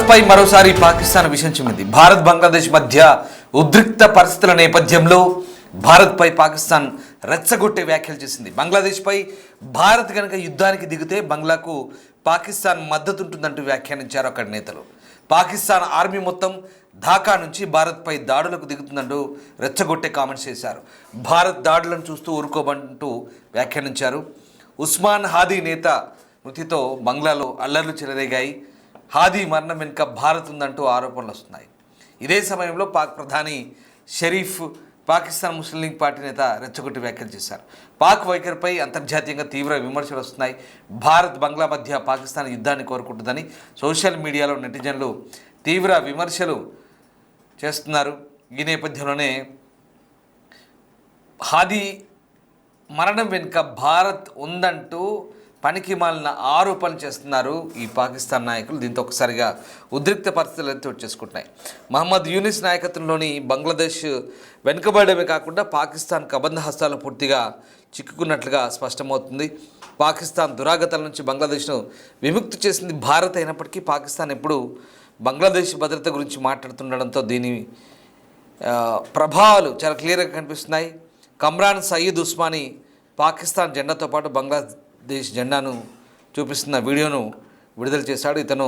భారత్పై మరోసారి పాకిస్తాన్ విషయం చిమ్మింది. భారత్ బంగ్లాదేశ్ మధ్య ఉద్రిక్త పరిస్థితుల నేపథ్యంలో భారత్పై పాకిస్తాన్ రెచ్చగొట్టే వ్యాఖ్యలు చేసింది. బంగ్లాదేశ్పై భారత్ కనుక యుద్ధానికి దిగితే బంగ్లాకు పాకిస్తాన్ మద్దతు ఉంటుందంటూ వ్యాఖ్యానించారు అక్కడి నేతలు. పాకిస్తాన్ ఆర్మీ మొత్తం ఢాకా నుంచి భారత్పై దాడులకు దిగుతుందంటూ రెచ్చగొట్టే కామెంట్స్ చేశారు. భారత్ దాడులను చూస్తూ ఊరుకోమంటూ వ్యాఖ్యానించారు. ఉస్మాన్ హాదీ నేత మృతితో బంగ్లాలో అల్లర్లు చెలరేగాయి. హాదీ మరణం వెనుక భారత్ ఉందంటూ ఆరోపణలు వస్తున్నాయి. ఇదే సమయంలో పాక్ ప్రధాని షరీఫ్ పాకిస్తాన్ ముస్లిం లీగ్ పార్టీ నేత రెచ్చగొట్టి వ్యాఖ్యలు చేశారు. పాక్ వైఖరిపై అంతర్జాతీయంగా తీవ్ర విమర్శలు వస్తున్నాయి. భారత్ బంగ్లా మధ్య పాకిస్తాన్ యుద్ధాన్ని కోరుకుంటుందని సోషల్ మీడియాలో నెటిజన్లు తీవ్ర విమర్శలు చేస్తున్నారు. ఈ నేపథ్యంలోనే హాదీ మరణం వెనుక భారత్ ఉందంటూ పనికి మాలిన ఆరోపణలు చేస్తున్నారు ఈ పాకిస్తాన్ నాయకులు. దీంతో ఒకసారిగా ఉద్రిక్త పరిస్థితులు చోటు చేసుకుంటున్నాయి. మహమ్మద్ యూనిస్ నాయకత్వంలోని బంగ్లాదేశ్ వెనుకబడమే కాకుండా పాకిస్తాన్ కబంధ హస్తాలు పూర్తిగా చిక్కుకున్నట్లుగా స్పష్టమవుతుంది. పాకిస్తాన్ దురాగతాల నుంచి బంగ్లాదేశ్ను విముక్తి చేసింది భారత్ అయినప్పటికీ పాకిస్తాన్ ఎప్పుడు బంగ్లాదేశ్ భద్రత గురించి మాట్లాడుతుండడంతో దీని ప్రభావాలు చాలా క్లియర్గా కనిపిస్తున్నాయి. కమ్రాన్ సయీద్ ఉస్మానీ పాకిస్తాన్ జెండాతో పాటు బంగ్లాదేశ్ జెండాను చూపిస్తున్న వీడియోను విడుదల చేశాడు. ఇతను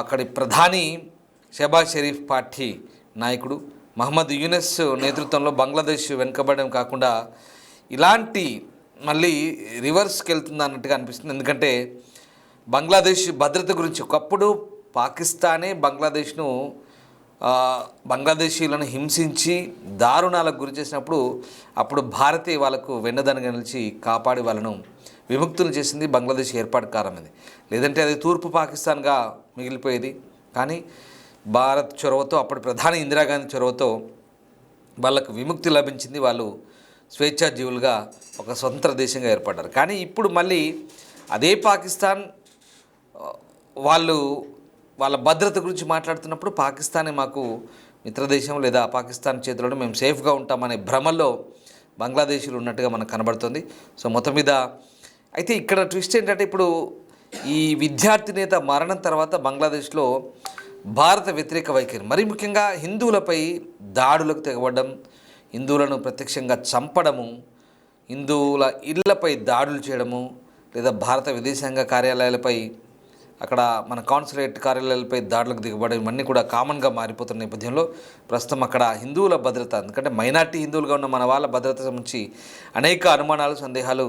అక్కడి ప్రధాని షెహబాజ్ షరీఫ్ పార్టీ నాయకుడు. మహమ్మద్ యూనిస్ నేతృత్వంలో బంగ్లాదేశ్ వెనుకబడడం కాకుండా ఇలాంటి మళ్ళీ రివర్స్కి వెళ్తుంది అన్నట్టుగా అనిపిస్తుంది. ఎందుకంటే బంగ్లాదేశ్ భద్రత గురించి ఒకప్పుడు పాకిస్తానే బంగ్లాదేశీలను హింసించి దారుణాలకు గురి చేసినప్పుడు అప్పుడు భారతే వాళ్ళకు వెన్నదనగా నిలిచి కాపాడి వాళ్ళను విముక్తులు చేసింది. బంగ్లాదేశ్ ఏర్పాటు కారణమైంది. లేదంటే అది తూర్పు పాకిస్తాన్గా మిగిలిపోయేది. కానీ భారత్ చొరవతో అప్పటి ప్రధాని ఇందిరాగాంధీ చొరవతో వాళ్ళకు విముక్తి లభించింది. వాళ్ళు స్వేచ్ఛా జీవులుగా ఒక స్వతంత్ర దేశంగా ఏర్పడ్డారు. కానీ ఇప్పుడు మళ్ళీ అదే పాకిస్తాన్ వాళ్ళ భద్రత గురించి మాట్లాడుతున్నప్పుడు పాకిస్తానే మాకు మిత్రదేశం లేదా పాకిస్తాన్ చేతిలోనే మేము సేఫ్గా ఉంటామనే భ్రమల్లో బంగ్లాదేశీలు ఉన్నట్టుగా మనకు కనబడుతుంది. సో మొత్తం మీద అయితే ఇక్కడ ట్విస్ట్ ఏంటంటే ఇప్పుడు ఈ విద్యార్థి నేత మరణం తర్వాత బంగ్లాదేశ్లో భారత వ్యతిరేక వైఖరి, మరీ ముఖ్యంగా హిందువులపై దాడులకు తెగబడడం, హిందువులను ప్రత్యక్షంగా చంపడము, హిందువుల ఇళ్లపై దాడులు చేయడము, లేదా భారత విదేశాంగ కార్యాలయాలపై అక్కడ మన కాన్సులేట్ కార్యాలయాలపై దాడులకు దిగబడడం ఇవన్నీ కూడా కామన్గా మారిపోతున్న నేపథ్యంలో ప్రస్తుతం అక్కడ హిందువుల భద్రత, ఎందుకంటే మైనార్టీ హిందువులుగా ఉన్న మన వాళ్ళ భద్రత సంబంధించి అనేక అనుమానాలు సందేహాలు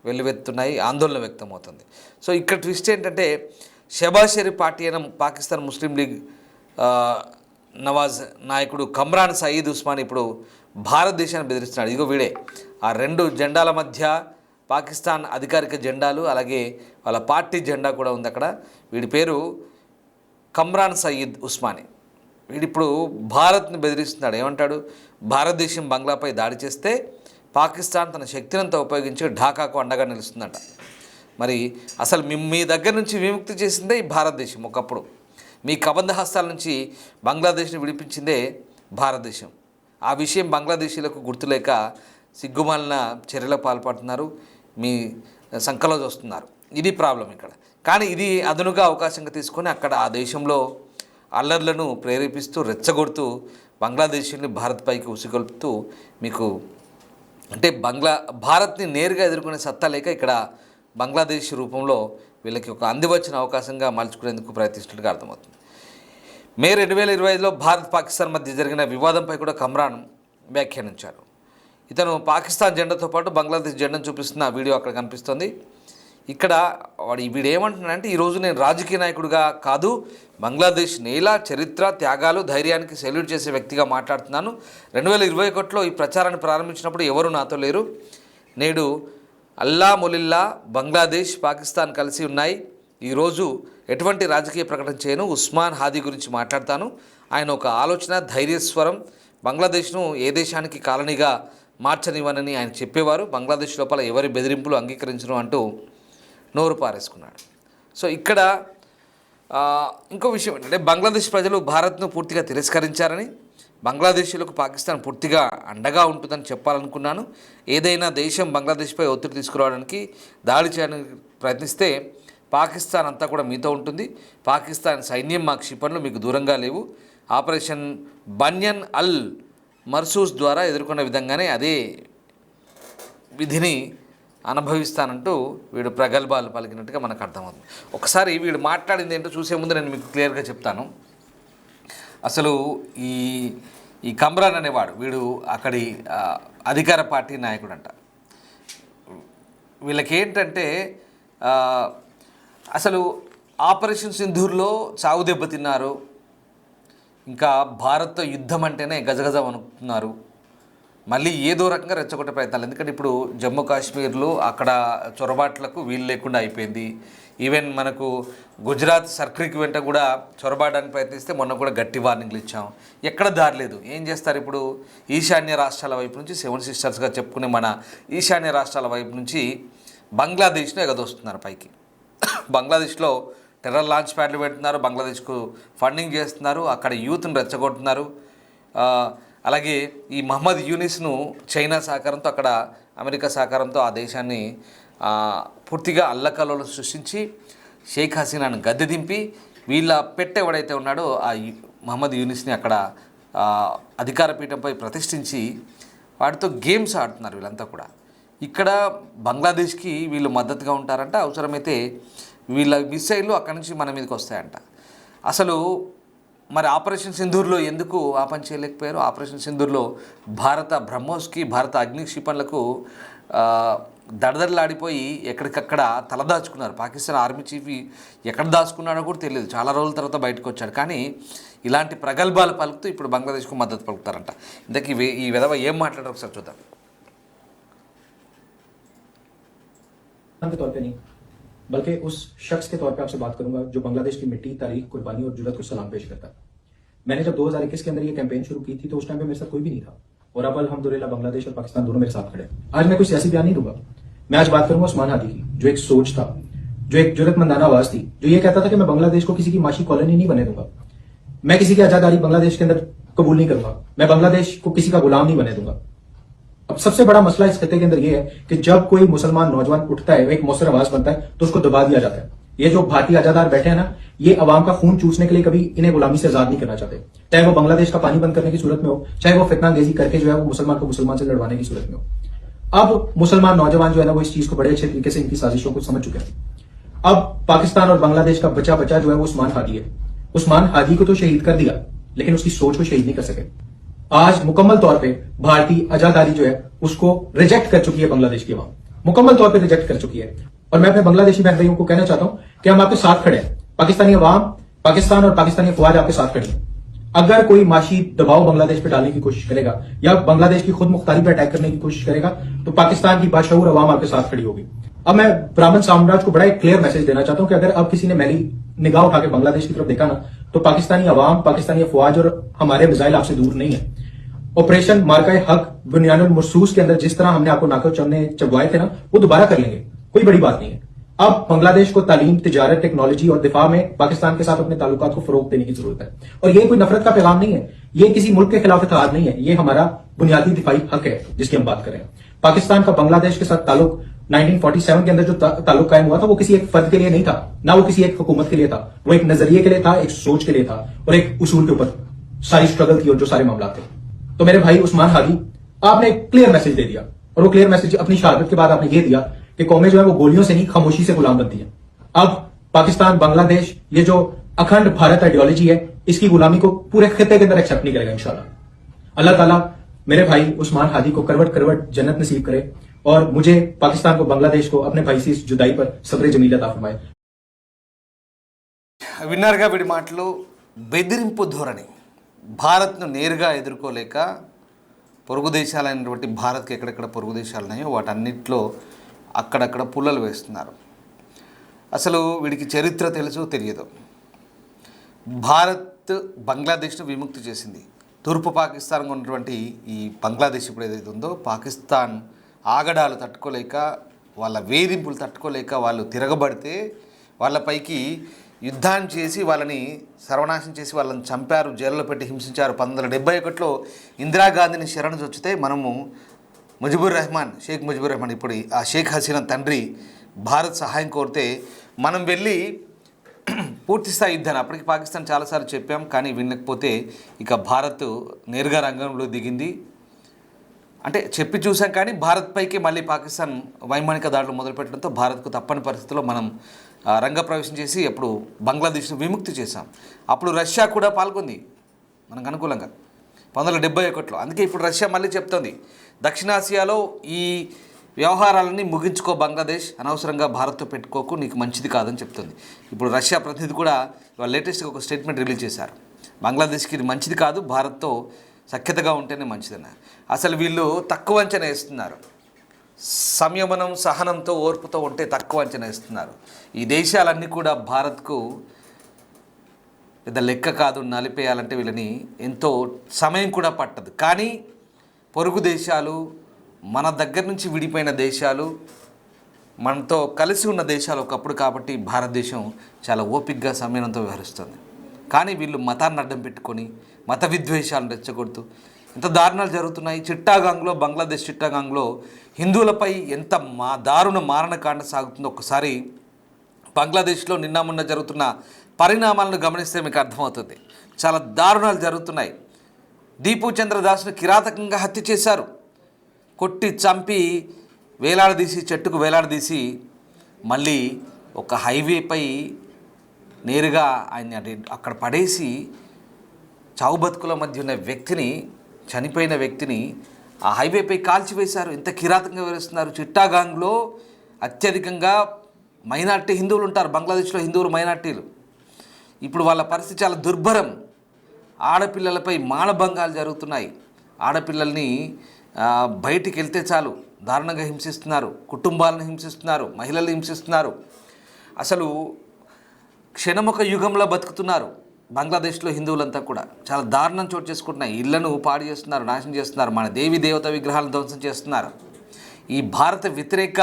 వెల్లువెత్తున్నాయి, ఆందోళన వ్యక్తమవుతుంది. సో ఇక్కడ ట్విస్ట్ ఏంటంటే షెహబాజ్ షరీఫ్ పార్టీ అయిన పాకిస్తాన్ ముస్లిం లీగ్ నవాజ్ నాయకుడు కమ్రాన్ సయీద్ ఉస్మాన్ ఇప్పుడు భారతదేశాన్ని బెదిరిస్తున్నాడు. ఇదిగో వీడే ఆ రెండు జెండాల మధ్య పాకిస్తాన్ అధికారిక జెండాలు, అలాగే వాళ్ళ పార్టీ జెండా కూడా ఉంది అక్కడ. వీడి పేరు కమ్రాన్ సయీద్ ఉస్మానీ. వీడిప్పుడు భారత్ని బెదిరిస్తున్నాడు. ఏమంటాడు? భారతదేశం బంగ్లాపై దాడి చేస్తే పాకిస్తాన్ తన శక్తినంతా ఉపయోగించి ఢాకాకు అండగా నిలుస్తుందట. మరి అసలు మీ దగ్గర నుంచి విముక్తి చేసిందే ఈ భారతదేశం. ఒకప్పుడు మీ కబంధ హస్తాల నుంచి బంగ్లాదేశ్ని విడిపించిందే భారతదేశం. ఆ విషయం బంగ్లాదేశీలకు గుర్తులేక సిగ్గుమాలిన చర్యలకు పాల్పడుతున్నారు, మీ సంకలో చూస్తున్నారు. ఇది ప్రాబ్లం ఇక్కడ. కానీ ఇది అదనుగా అవకాశంగా తీసుకొని అక్కడ ఆ దేశంలో అల్లర్లను ప్రేరేపిస్తూ రెచ్చగొడుతూ బంగ్లాదేశీని భారత్ పైకి ఉసిగొల్పుతూ మీకు అంటే భారత్ని నేరుగా ఎదుర్కొనే సత్తా లేక ఇక్కడ బంగ్లాదేశ్ రూపంలో వీళ్ళకి ఒక అందివచ్చిన అవకాశంగా మలుచుకునేందుకు ప్రయత్నిస్తున్నట్టుగా అర్థమవుతుంది. మే 2025లో భారత్ పాకిస్తాన్ మధ్య జరిగిన వివాదంపై కూడా కమ్రాన్ వ్యాఖ్యానించారు. ఇతను పాకిస్తాన్ జెండాతో పాటు బంగ్లాదేశ్ జెండాను చూపిస్తున్న వీడియో అక్కడ కనిపిస్తుంది. ఇక్కడ వీడు ఏమంటున్నాడంటే, ఈరోజు నేను రాజకీయ నాయకుడిగా కాదు, బంగ్లాదేశ్ నేల, చరిత్ర, త్యాగాలు, ధైర్యానికి సెల్యూట్ చేసే వ్యక్తిగా మాట్లాడుతున్నాను. 2021లో ఈ ప్రచారాన్ని ప్రారంభించినప్పుడు ఎవరు నాతో లేరు. నేడు అల్లా ములిల్లా బంగ్లాదేశ్, పాకిస్తాన్ కలిసి ఉన్నాయి. ఈరోజు ఎటువంటి రాజకీయ ప్రకటన చేయను. ఉస్మాన్ హాదీ గురించి మాట్లాడతాను. ఆయన ఒక ఆలోచన, ధైర్యస్వరం. బంగ్లాదేశ్ను ఏ దేశానికి కాలనీగా మార్చనివ్వనని ఆయన చెప్పేవారు. బంగ్లాదేశ్ లోపల ఎవరి బెదిరింపులు అంగీకరించను అంటూ నోరు పారేసుకున్నాడు. సో ఇక్కడ ఇంకో విషయం ఏంటంటే, బంగ్లాదేశ్ ప్రజలు భారత్ను పూర్తిగా తిరస్కరించారని, బంగ్లాదేశీలకు పాకిస్తాన్ పూర్తిగా అండగా ఉంటుందని చెప్పాలనుకున్నాను. ఏదైనా దేశం బంగ్లాదేశ్పై ఒత్తిడి తీసుకురావడానికి, దాడి చేయడానికి ప్రయత్నిస్తే పాకిస్తాన్ అంతా కూడా మీతో ఉంటుంది. పాకిస్తాన్ సైన్యం మా క్షిపణులు మీకు దూరంగా లేవు. ఆపరేషన్ బన్యన్ అల్ మర్సూస్ ద్వారా ఎదుర్కొన్న విధంగానే అదే విధిని అనుభవిస్తానంటూ వీడు ప్రగల్భాలు పలికినట్టుగా మనకు అర్థమవుతుంది. ఒకసారి వీడు మాట్లాడింది ఏంటో చూసే ముందు నేను మీకు క్లియర్గా చెప్తాను. అసలు ఈ ఈ కమ్రాన్ అనేవాడు వీడు అక్కడి అధికార పార్టీ నాయకుడు అంట. వీళ్ళకి ఏంటంటే అసలు ఆపరేషన్ సింధూర్లో చావు దెబ్బతిన్నారు. ఇంకా భారత్తో యుద్ధం అంటేనే గజగజ వణుకుతున్నారు. మళ్ళీ ఏదో రకంగా రెచ్చగొట్టే ప్రయత్నాలు. ఎందుకంటే ఇప్పుడు జమ్మూ కాశ్మీర్లో అక్కడ చొరబాట్లకు వీలు లేకుండా అయిపోయింది. ఈవెన్ మనకు గుజరాత్ సర్క్రిక్ వెంట కూడా చొరబాడడానికి ప్రయత్నిస్తే మొన్న కూడా గట్టి వార్నింగ్లు ఇచ్చాం. ఎక్కడ దారి లేదు. ఏం చేస్తారు ఇప్పుడు? ఈశాన్య రాష్ట్రాల వైపు నుంచి 7 సిస్టర్స్గా చెప్పుకునే మన ఈశాన్య రాష్ట్రాల వైపు నుంచి బంగ్లాదేశ్ను ఎగదోస్తున్నారు పైకి. బంగ్లాదేశ్లో టెర్రర్ లాంచ్ ప్యాడ్లు పెడుతున్నారు. బంగ్లాదేశ్కు ఫండింగ్ చేస్తున్నారు. అక్కడ యూత్ను రెచ్చగొడుతున్నారు. అలాగే ఈ మహమ్మద్ యూనిస్ను చైనా సహకారంతో, అక్కడ అమెరికా సహకారంతో ఆ దేశాన్ని పూర్తిగా అల్లకల్లోలు సృష్టించి షేక్ హసీనాను గద్దె దింపి వీళ్ళ ఎవడైతే ఉన్నాడో ఆ మహమ్మద్ యూనిస్ని అక్కడ అధికార పీఠంపై ప్రతిష్ఠించి వాటితో గేమ్స్ ఆడుతున్నారు వీళ్ళంతా కూడా. ఇక్కడ బంగ్లాదేశ్కి వీళ్ళు మద్దతుగా ఉంటారంట. అవసరమైతే వీళ్ళ మిసైళ్ళు అక్కడి నుంచి మన మీదకి వస్తాయంట. అసలు మరి ఆపరేషన్ సింధూర్లో ఎందుకు ఆ పని చేయలేకపోయారు? ఆపరేషన్ సింధూర్లో భారత బ్రహ్మోస్కి, భారత అగ్ని క్షిపణులకు దడదడలాడిపోయి ఎక్కడికక్కడ తలదాచుకున్నారు. పాకిస్తాన్ ఆర్మీ చీఫ్ ఎక్కడ దాచుకున్నాడో కూడా తెలియదు. చాలా రోజుల తర్వాత బయటకు వచ్చాడు. కానీ ఇలాంటి ప్రగల్భాలు పలుకుతూ ఇప్పుడు బంగ్లాదేశ్కు మద్దతు పలుకుతారంట. ఇంతకీ ఈ విధవ ఏం మాట్లాడారు ఒకసారి చూద్దాం. के तौर पे नहीं, बल्कि उस शख्स के तौर पे आपसे बात करूंगा जो बांग्लादेश की मिट्टी, तारीख, कुर्बानी और जुर्रत को सलाम पेश करता है। मैंने जब 2021 के अंदर ये कैंपेन शुरू की थी तो उस टाइम पे मेरे साथ कोई भी नहीं था, और अब अल्हम्दुलिल्लाह बांग्लादेश और पाकिस्तान दोनों मेरे साथ खड़े हैं। आज मैं कोई सियासी बयान नहीं दूंगा। मैं आज बात करूंगा उस्मान हादी की, जो एक सोच था, जो एक जुर्रतमंदाना आवाज थी, जो ये कहता था कि मैं बांग्लादेश को किसी की माशी कॉलोनी नहीं बने दूंगा, मैं किसी की आजादारी बांग्लादेश के अंदर कबूल नहीं करूंगा, मैं बांग्लादेश को किसी का गुलाम नहीं बने दूंगा। अब सबसे बड़ा मसला इस खत्ते के अंदर यह है कि जब कोई मुसलमान नौजवान उठता है, एक मौसर आवाज बनता है, तो उसको दबा दिया जाता है। ये जो भारतीय आजादार बैठे हैं ना, ये अवाम का खून चूसने के लिए कभी इन्हें गुलामी से आजाद नहीं करना चाहते, चाहे वो बांग्लादेश का पानी बंद करने की सूरत में हो, चाहे वो फितनांगेजी करके जो है वो मुसलमान को मुसलमान से लड़वाने की सूरत में हो। अब मुसलमान नौजवान जो है ना वो इस चीज को बड़े अच्छे तरीके से इनकी साजिशों को समझ चुके हैं। अब पाकिस्तान और बांग्लादेश का बचा बचा जो है वो उस्मान हादी है। उस्मान हादी को तो शहीद कर दिया, लेकिन उसकी सोच को शहीद नहीं कर सके। आज मुकम्मल तौर पे भारतीय आजादारी जो है उसको रिजेक्ट कर चुकी है बांग्लादेश की अवाम, मुकम्मल तौर पे रिजेक्ट कर चुकी है। और मैं अपने बांग्लादेशी बहन भाइयों को कहना चाहता हूं कि हम आपके साथ खड़े हैं। पाकिस्तानी अवाम, पाकिस्तान और पाकिस्तानी अफवाज आपके साथ खड़ी है। अगर कोई माशी दबाव बांग्लादेश पे डालने की कोशिश करेगा या बांग्लादेश की खुद मुख्तारी पर अटैक करने की कोशिश करेगा तो पाकिस्तान की बाशऊर अवाम आपके साथ खड़ी होगी। अब मैं ब्राह्मण साम्राज्य को बड़ा एक क्लियर मैसेज देना चाहता हूं कि अगर अब किसी ने मैली निगाह उठा के बांग्लादेश की तरफ देखा ना, तो पाकिस्तानी अवाम, पाकिस्तानी अफवाज और हमारे मिसाइल आपसे दूर नहीं है। ऑपरेशन मार्का हक बुनियानुल मरसूस के अंदर जिस तरह हमने आपको नाको चबवाए थे ना, वो दोबारा कर लेंगे, कोई बड़ी बात नहीं है। अब बांग्लादेश को तालीम, तिजारत, टेक्नोलॉजी और दिफा में पाकिस्तान के साथ अपने ताल्लुकात को फरोग देने की जरूरत है। और ये कोई नफरत का पैगाम नहीं है, ये किसी मुल्क के खिलाफ इत्तेहाद नहीं है, ये हमारा बुनियादी दिफाई हक है जिसकी हम बात करें। पाकिस्तान का बांग्लादेश के साथ ताल्लुक 1947 के अंदर जो ताल्लुक कायम हुआ था वो किसी एक फर्द के लिए नहीं था, ना वो किसी एक हुकूमत के लिए था, वो एक नजरिए के लिए था, एक सोच के लिए था और एक उसूल के ऊपर सारी स्ट्रगल थी और जो सारे मामला थे। तो मेरे भाई उस्मान हादी, आपने एक क्लियर मैसेज दे दिया, और वो क्लियर मैसेज अपनी शहादत के बाद आपने ये दिया कि कौमें जो है वो गोलियों से नहीं खामोशी से गुलाम बनती हैं। अब पाकिस्तान, बांग्लादेश, ये जो अखंड भारत आइडियोलॉजी है, इसकी गुलामी को पूरे खित्ते के अंदर एक्सेप्ट नहीं करेगा इंशाल्लाह। अल्लाह ताला मेरे भाई उस्मान हादी को करवट करवट जन्नत नसीब करे और मुझे, पाकिस्तान को, बांग्लादेश को अपने भाई से इस जुदाई पर सब्र जमील अता फरमाए। విన్నారుగా వీడి మాటలు. బెదిరింపు ధోరణి. భారత్ను నేరుగా ఎదుర్కోలేక పొరుగు దేశాలైనటువంటి భారత్కి ఎక్కడెక్కడ పొరుగు దేశాలు ఉన్నాయో వాటన్నిటిలో అక్కడక్కడ పుల్లలు వేస్తున్నారు. అసలు వీడికి చరిత్ర తెలుసు తెలియదు. భారత్ బంగ్లాదేశ్ను విముక్తి చేసింది. తూర్పు పాకిస్తాన్గా ఉన్నటువంటి ఈ బంగ్లాదేశ్ ఇప్పుడు ఏదైతే ఉందో, పాకిస్తాన్ ఆగడాలు తట్టుకోలేక, వాళ్ళ వేధింపులు తట్టుకోలేక వాళ్ళు తిరగబడితే వాళ్ళపైకి యుద్ధాన్ని చేసి వాళ్ళని సర్వనాశనం చేసి వాళ్ళని చంపారు, జైల్లో పెట్టి హింసించారు. 1971లో ఇందిరాగాంధీని శరణు చొచ్చితే మనము షేక్ ముజిబుర్ రెహమాన్ ఇప్పుడు ఆ షేక్ హసీనా తండ్రి భారత్ సహాయం కోరితే మనం వెళ్ళి పూర్తి స్థాయి యుద్ధాన్ని అప్పటికి పాకిస్తాన్ చాలాసార్లు చెప్పాం, కానీ వినకపోతే ఇక భారత్ నేరుగా రంగంలో దిగింది. అంటే చెప్పి చూసాం, కానీ భారత్ పైకి మళ్ళీ పాకిస్తాన్ వైమానిక దాడులు మొదలుపెట్టడంతో భారత్కు తప్పని పరిస్థితుల్లో మనం రంగప్రవేశం చేసి అప్పుడు బంగ్లాదేశ్ను విముక్తి చేశాం. అప్పుడు రష్యా కూడా పాల్గొంది మనకు అనుకూలంగా 1971లో. అందుకే ఇప్పుడు రష్యా మళ్ళీ చెప్తోంది దక్షిణాసియాలో ఈ వ్యవహారాలన్నీ ముగించుకో బంగ్లాదేశ్, అనవసరంగా భారత్తో పెట్టుకోకు, నీకు మంచిది కాదని చెప్తుంది. ఇప్పుడు రష్యా ప్రతినిధి కూడా ఇవాళ లేటెస్ట్గా ఒక స్టేట్మెంట్ రిలీజ్ చేశారు. బంగ్లాదేశ్కి ఇది మంచిది కాదు, భారత్తో సఖ్యతగా ఉంటేనే మంచిదన్న. అసలు వీళ్ళు తక్కువ అంచనా వేస్తున్నారు. సంయమనం సహనంతో ఓర్పుతో ఉంటే తక్కువ అంచనా వేస్తున్నారు. ఈ దేశాలన్నీ కూడా భారత్కు పెద్ద లెక్క కాదు, నలిపేయాలంటే వీళ్ళని ఎంతో సమయం కూడా పట్టదు. కానీ పొరుగు దేశాలు, మన దగ్గర నుంచి విడిపోయిన దేశాలు, మనతో కలిసి ఉన్న దేశాలు ఒకప్పుడు, కాబట్టి భారతదేశం చాలా ఓపికగా సంయమనంతో వ్యవహరిస్తుంది. కానీ వీళ్ళు మతాన్ని అడ్డం పెట్టుకొని మత విద్వేషాలను రెచ్చగొడుతూ ఎంత దారుణాలు జరుగుతున్నాయి. చిట్టాగాంగ్లో, బంగ్లాదేశ్ చిట్టాగాంగ్లో హిందువులపై ఎంత దారుణ మారణకాండ సాగుతుందో ఒక్కసారి బంగ్లాదేశ్లో నిన్న మొన్న జరుగుతున్న పరిణామాలను గమనిస్తే మీకు అర్థమవుతుంది. చాలా దారుణాలు జరుగుతున్నాయి. దీపు చంద్రదాస్ను కిరాతకంగా హత్య చేశారు. కొట్టి చంపి వేలాడదీసి, చెట్టుకు వేలాడదీసి మళ్ళీ ఒక హైవేపై నేరుగా ఆయన అక్కడ పడేసి చావు బతుకుల మధ్య ఉన్న వ్యక్తిని, చనిపోయిన వ్యక్తిని ఆ హైవేపై కాల్చివేశారు. ఎంత కిరాతకంగా వివరిస్తున్నారు. చిట్టాగాంగ్లో అత్యధికంగా మైనార్టీ హిందువులు ఉంటారు. బంగ్లాదేశ్లో హిందువులు మైనార్టీలు. ఇప్పుడు వాళ్ళ పరిస్థితి చాలా దుర్భరం. ఆడపిల్లలపై మానభంగాలు జరుగుతున్నాయి. ఆడపిల్లల్ని బయటికి వెళ్తే చాలు దారుణంగా హింసిస్తున్నారు. కుటుంబాలను హింసిస్తున్నారు, మహిళల్ని హింసిస్తున్నారు. అసలు క్షణమొక యుగంలో బతుకుతున్నారు. బంగ్లాదేశ్లో హిందువులంతా కూడా చాలా దారుణం చోటు చేసుకుంటున్నాయి. ఇళ్లను పాడు చేస్తున్నారు, నాశనం చేస్తున్నారు, మన దేవి దేవత విగ్రహాలను ధ్వంసం చేస్తున్నారు. ఈ భారత వ్యతిరేక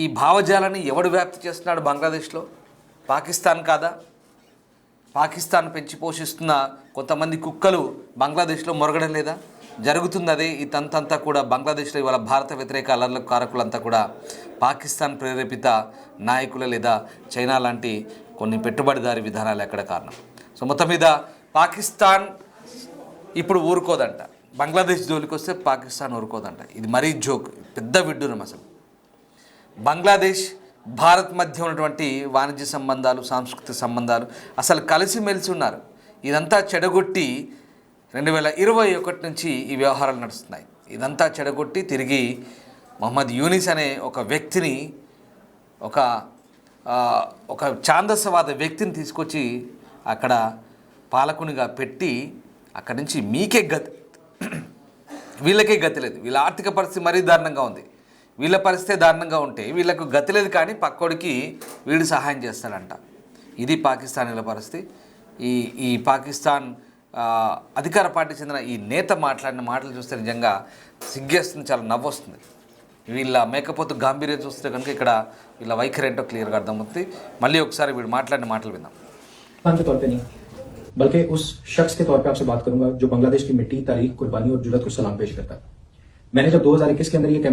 ఈ భావజాలాన్ని ఎవడు వ్యాప్తి చేస్తున్నాడు బంగ్లాదేశ్లో? పాకిస్తాన్ కాదా? పాకిస్తాన్ పెంచి పోషిస్తున్న కొంతమంది కుక్కలు బంగ్లాదేశ్లో మొరగడం లేదా? జరుగుతుంది అదే. ఈ తంతంతా కూడా బంగ్లాదేశ్లో ఇవాళ భారత వ్యతిరేక అల్లర్లకు కారకులంతా కూడా పాకిస్తాన్ ప్రేరేపిత నాయకులు లేదా చైనా లాంటి కొన్ని పెట్టుబడిదారి విధానాలు ఎక్కడ కారణం. సో మొత్తం మీద పాకిస్తాన్ ఇప్పుడు ఊరుకోదంట. బంగ్లాదేశ్ జోలికి వస్తే పాకిస్తాన్ ఊరుకోదంట. ఇది మరీ జోక్, పెద్ద విడ్డూరం. అసలు బంగ్లాదేశ్ భారత్ మధ్య ఉన్నటువంటి వాణిజ్య సంబంధాలు, సాంస్కృతిక సంబంధాలు అసలు కలిసిమెలిసి ఉన్నారు. ఇదంతా చెడగొట్టి 2021 నుంచి ఈ వ్యవహారాలు నడుస్తున్నాయి. ఇదంతా చెడగొట్టి తిరిగి మొహమ్మద్ యూనిస్ అనే ఒక వ్యక్తిని, ఒక ఛాందసవాద వ్యక్తిని తీసుకొచ్చి అక్కడ పాలకునిగా పెట్టి అక్కడి నుంచి మీకే గతి, వీళ్ళకే గతి లేదు. వీళ్ళ ఆర్థిక పరిస్థితి మరీ దారుణంగా ఉంది. వీళ్ళ పరిస్థితి దారుణంగా ఉంటే వీళ్ళకు గతి లేదు, కానీ పక్కోడికి వీడు సహాయం చేస్తాడంట. ఇది పాకిస్తానీల పరిస్థితి. ఈ పాకిస్తాన్ అధికార పార్టీకి చెందిన ఈ నేత మాట్లాడిన మాటలు చూస్తే నిజంగా సిగ్గేస్తుంది, చాలా నవ్వొస్తుంది. వీళ్ళ మేకపోతు గాంభీర్యం చూస్తే కనుక ఇక్కడ వీళ్ళ వైఖరి ఏంటో క్లియర్గా అర్థమవుతుంది. మళ్ళీ ఒకసారి వీడు మాట్లాడిన మాటలు విందాం. के तौर पे नहीं, बल्कि उस शख्स के तौर पे आपसे बात करूंगा जो बांग्लादेश की मिट्टी, तारीख, कुर्बानी और जुर्रत को सलाम पेश करता है। मैंने जब 2021 के अंदर ये कैंपेन